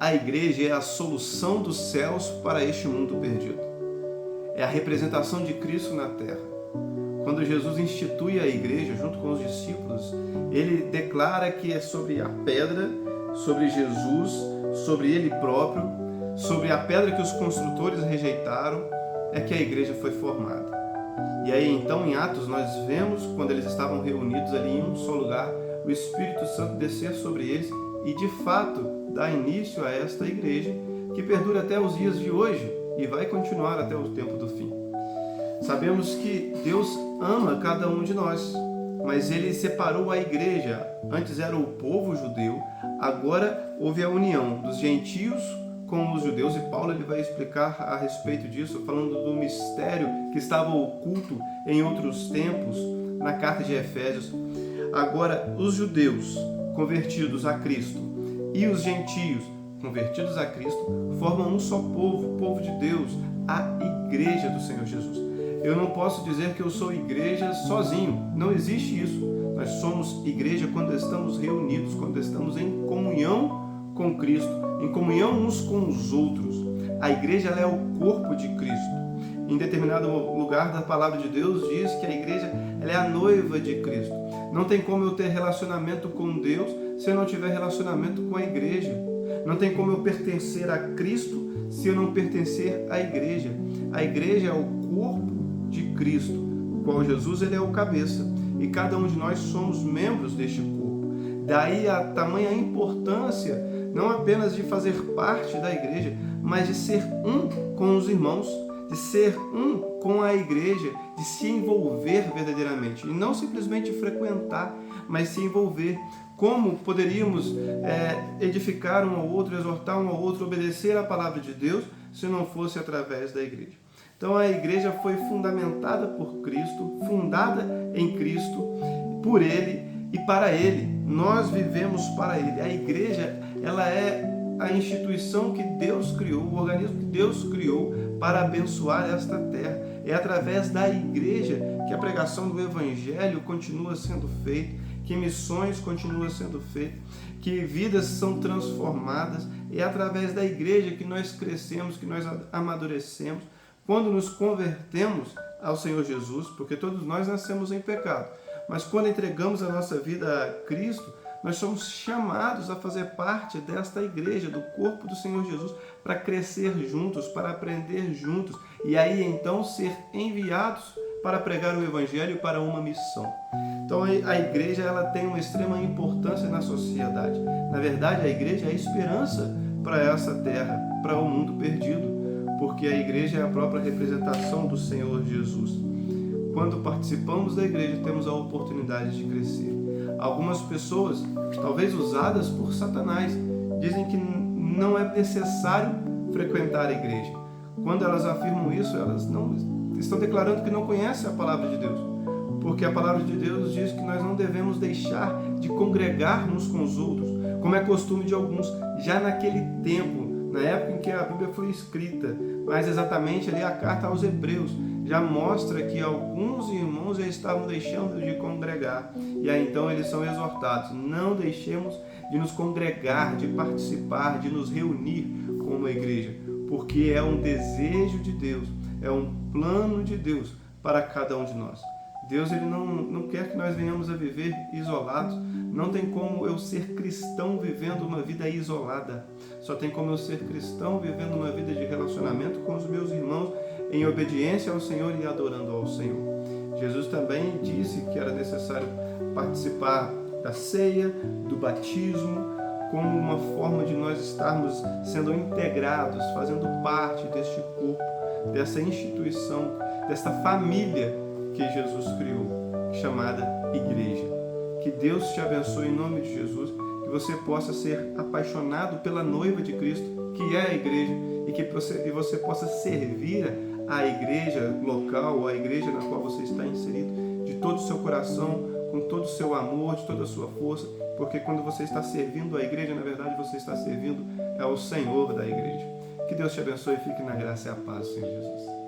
A igreja é a solução dos céus para este mundo perdido. É a representação de Cristo na terra. Quando Jesus institui a igreja junto com os discípulos, ele declara que é sobre a pedra, sobre Jesus, sobre ele próprio, sobre a pedra que os construtores rejeitaram, é que a igreja foi formada. E aí então em Atos nós vemos, quando eles estavam reunidos ali em um só lugar, o Espírito Santo descer sobre eles e de fato dar início a esta igreja que perdura até os dias de hoje e vai continuar até o tempo do fim. Sabemos que Deus ama cada um de nós, mas ele separou a igreja. Antes era o povo judeu, agora houve a união dos gentios com os judeus, e Paulo ele vai explicar a respeito disso, falando do mistério que estava oculto em outros tempos, na carta de Efésios. Agora, os judeus convertidos a Cristo e os gentios convertidos a Cristo formam um só povo, o povo de Deus, a igreja do Senhor Jesus. Eu não posso dizer que eu sou igreja sozinho, não existe isso. Nós somos igreja quando estamos reunidos, quando estamos em comunhão com Cristo, em comunhão uns com os outros. A igreja ela é o corpo de Cristo. Em determinado lugar da palavra de Deus diz que a igreja ela é a noiva de Cristo. Não tem como eu ter relacionamento com Deus se eu não tiver relacionamento com a igreja. Não tem como eu pertencer a Cristo se eu não pertencer à igreja. A igreja é o corpo de Cristo, o qual Jesus ele é o cabeça, e cada um de nós somos membros deste corpo. Daí a tamanha importância não apenas de fazer parte da igreja, mas de ser um com os irmãos, de ser um com a igreja, de se envolver verdadeiramente, e não simplesmente frequentar, mas se envolver. Como poderíamos edificar um ao outro, exortar um ao outro, obedecer à palavra de Deus, se não fosse através da igreja? Então a igreja foi fundamentada por Cristo, fundada em Cristo, por Ele e para Ele. Nós vivemos para Ele. A igreja ela é a instituição que Deus criou, o organismo que Deus criou para abençoar esta terra. É através da igreja que a pregação do Evangelho continua sendo feita, que missões continuam sendo feitas, que vidas são transformadas. É através da igreja que nós crescemos, que nós amadurecemos. Quando nos convertemos ao Senhor Jesus, porque todos nós nascemos em pecado, mas quando entregamos a nossa vida a Cristo, nós somos chamados a fazer parte desta igreja, do corpo do Senhor Jesus, para crescer juntos, para aprender juntos, e aí então ser enviados para pregar o Evangelho para uma missão. Então a igreja ela tem uma extrema importância na sociedade. Na verdade, a igreja é a esperança para essa terra, para o mundo perdido, porque a igreja é a própria representação do Senhor Jesus. Quando participamos da igreja, temos a oportunidade de crescer. Algumas pessoas, talvez usadas por Satanás, dizem que não é necessário frequentar a igreja. Quando elas afirmam isso, elas não estão declarando que não conhecem a palavra de Deus. Porque a palavra de Deus diz que nós não devemos deixar de congregar uns com os outros, como é costume de alguns, já naquele tempo, na época em que a Bíblia foi escrita, mais exatamente ali a carta aos Hebreus, já mostra que alguns irmãos já estavam deixando de congregar. E aí então eles são exortados: não deixemos de nos congregar, de participar, de nos reunir como igreja, porque é um desejo de Deus, é um plano de Deus para cada um de nós. Deus ele não quer que nós venhamos a viver isolados. Não tem como eu ser cristão vivendo uma vida isolada. Só tem como eu ser cristão vivendo uma vida de relacionamento com os meus irmãos, em obediência ao Senhor e adorando ao Senhor. Jesus também disse que era necessário participar da ceia, do batismo, como uma forma de nós estarmos sendo integrados, fazendo parte deste corpo, dessa instituição, desta família que Jesus criou, chamada igreja. Que Deus te abençoe em nome de Jesus, que você possa ser apaixonado pela noiva de Cristo, que é a igreja, e que você possa servir a igreja local, a igreja na qual você está inserido, de todo o seu coração, com todo o seu amor, de toda a sua força, porque quando você está servindo a igreja, na verdade você está servindo ao Senhor da igreja. Que Deus te abençoe e fique na graça e a paz do Senhor Jesus.